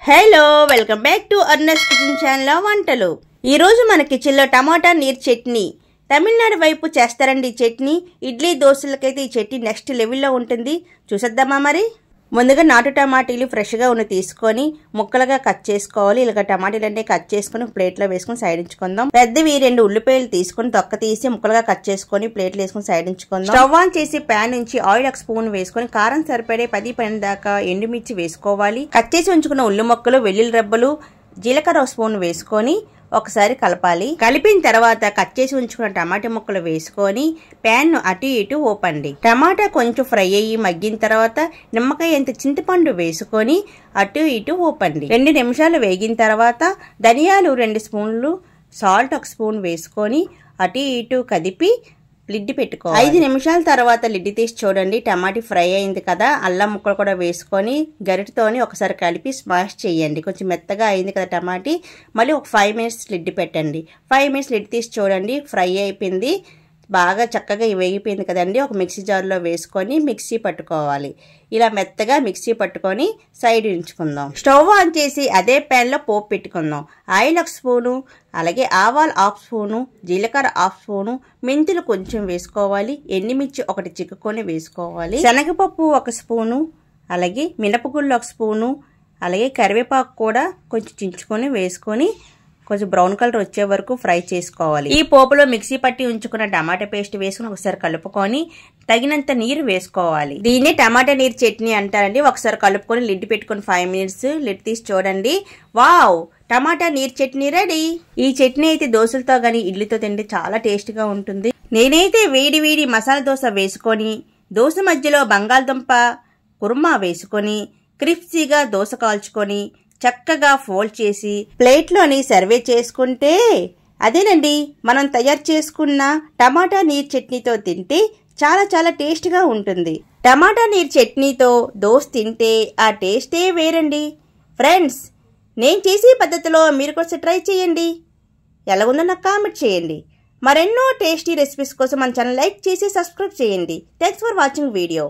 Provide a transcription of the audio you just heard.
Hello welcome back to అర్నస్ kitchen channel వంటలు. ఈ రోజు మన కిచెన్ లో టమాటా నీర్ చట్నీ. తమిళనాడు వైపు చేస్తారండి ఈ చట్నీ. ఇడ్లీ దోశలకైతే ఈ చట్నీ నెక్స్ట్ లెవెల్లో ఉంటుంది. చూసేద్దామా మరి. ముందుగా నాటు టమాటీలు ఫ్రెష్గా ఉన్న తీసుకొని ముక్కలుగా కట్ చేసుకోవాలి. ఇలా టమాటీలన్నీ కట్ చేసుకుని ప్లేట్లో వేసుకుని సైడ్ ఉంచుకుందాం. పెద్దవి 2 ఉల్లిపాయలు తీసుకుని తొక్క తీసి ముక్కలుగా కట్ చేసుకుని ప్లేట్లు వేసుకుని సైడ్ ఉంచుకుందాం. స్టవ్ ఆన్ చేసి ప్యాన్ నుంచి ఆయిల్ 1 స్పూన్ వేసుకొని కారం సరిపడే 10-12 దాకా ఎండుమిర్చి వేసుకోవాలి. కట్ చేసి ఉంచుకున్న ఉల్లి ముక్కలు, వెల్లుల్లి రెబ్బలు, జీలకర్ర 1 స్పూన్ వేసుకొని ఒకసారి కలపాలి. కలిపిన తర్వాత కట్ చేసి ఉంచుకున్న టమాటా ముక్కలు వేసుకొని ప్యాన్ ను అటు ఇటు ఊపండి. టమాటా కొంచెం ఫ్రై అయ్యి మగ్గిన తర్వాత నిమ్మకాయ ఎంత చింతపండు వేసుకొని అటు ఇటు ఊపండి. 2 నిమిషాలు వేగిన తర్వాత ధనియాలు 2 స్పూన్లు, సాల్ట్ 1 స్పూన్ వేసుకొని అటు ఇటు కదిపి లిడ్ పెట్టుకోవాలి. 5 నిమిషాల తర్వాత లిడ్ తీసి చూడండి. టమాటా ఫ్రై అయింది కదా. అల్లం ముక్కలు కూడా వేసుకొని గరిటతోని ఒకసారి కలిపి స్మాష్ చేయండి. కొంచెం మెత్తగా అయింది కదా టమాటా. మళ్ళీ ఒక 5 మినిట్స్ లిడ్ పెట్టండి. 5 మినిట్స్ లిడ్ తీసి చూడండి. ఫ్రై అయిపోయింది, బాగా చక్కగా వేగిపోయింది కదండి. ఒక మిక్సీ జార్లో వేసుకొని మిక్సీ పట్టుకోవాలి. ఇలా మెత్తగా మిక్సీ పట్టుకొని సైడ్ ఉంచుకుందాం. స్టవ్ ఆన్ చేసి అదే ప్యాన్లో పోపు పెట్టుకుందాం. ఆయిల్ 1 స్పూను, అలాగే ఆవాలు 1/2 స్పూను, జీలకర్ర 1/2 స్పూను, మెంతులు కొంచెం వేసుకోవాలి. ఎండుమిర్చి 1 చిక్కుకొని వేసుకోవాలి. శనగపప్పు 1 స్పూను, అలాగే మినపగుళ్ళు 1 స్పూను, అలాగే కరివేపాకు కూడా కొంచెం చించుకొని వేసుకొని కొంచెం బ్రౌన్ కలర్ వచ్చే వరకు ఫ్రై చేసుకోవాలి. ఈ పోపులో మిక్సీ పట్టి ఉంచుకున్న టమాటా పేస్ట్ వేసుకుని ఒకసారి కలుపుకొని తగినంత నీరు వేసుకోవాలి. దీన్ని టమాటా నీరు చట్నీ అంటారండి. ఒకసారి కలుపుకొని లిడ్ పెట్టుకుని 5 మినిట్స్ లిడ్ తీసి చూడండి. వావ్, టమాటా నీరు చట్నీ రెడీ. ఈ చట్నీ అయితే దోశలతో గానీ ఇడ్లీతో తింటే చాలా టేస్ట్గా ఉంటుంది. నేనైతే వేడి వేడి మసాలా దోశ వేసుకొని దోశ మధ్యలో బంగాళదుంప కుర్మా వేసుకొని క్రిస్పీగా దోశ కాల్చుకొని చక్కగా ఫోల్డ్ చేసి ప్లేట్లోని సర్వే చేసుకుంటే అదేనండి మనం తయారు చేసుకున్న టమాటా నీర్ చట్నీతో తింటే చాలా చాలా టేస్ట్గా ఉంటుంది. టమాటా నీర్ చట్నీతో దోశ తింటే ఆ టేస్టే వేరండి. ఫ్రెండ్స్, నేను చేసే పద్ధతిలో మీరు కూడా ట్రై చేయండి. ఎలా ఉందో నాకు కామెంట్ చేయండి. మరెన్నో టేస్టీ రెసిపీస్ కోసం మన ఛానల్ లైక్ చేసి సబ్స్క్రైబ్ చేయండి. Thanks for watching video.